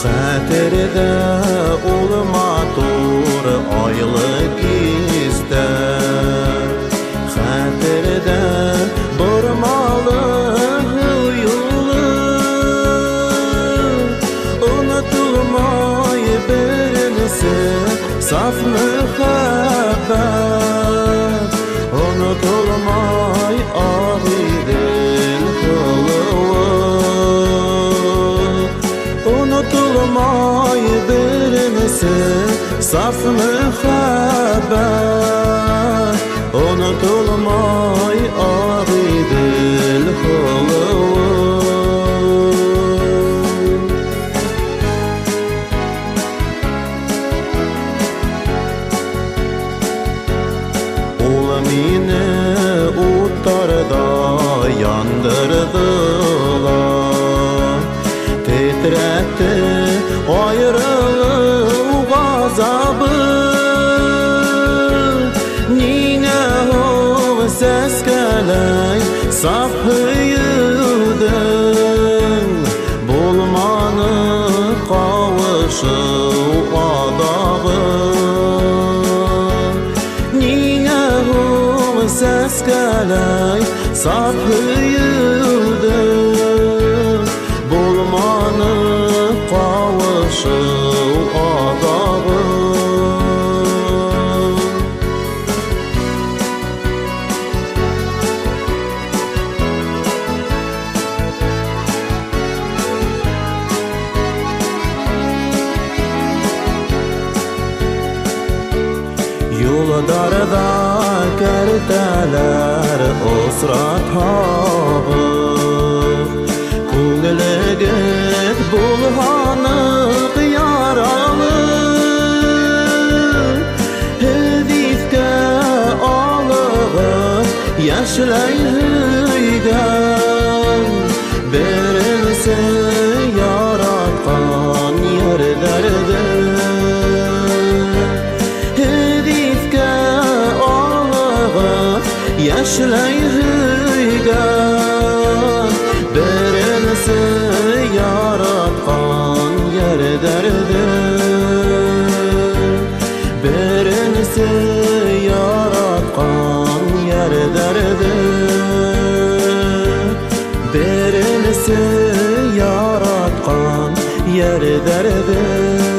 Xatirdə olmatur aylık izlər, xatirdə durmalı yolu, unutulmay birinisi saf mühabbet, unutulmay ağidil unutulmay birinisi saf mühabbet, unutulmay ağidil Mine uttarda yandırdılar, titretti ayrılık gazabı. Nine o ses geley saf hüyüdün, bulmanı kavuşu adabı. Ses geley saf hüyüdün, bulmanı kavuşu adabı. Yoldarda kerteler osrat hağı, Kuglegit bulhanık yaralı, Hedifke alığı yaşlay hüyden, Birinsi yaratkan yerlerdir. Yaşlay hüyden, birinisi yaratkan yerderdir. Birinisi yaratkan yerderdir. Birinisi yaratkan yerderdir.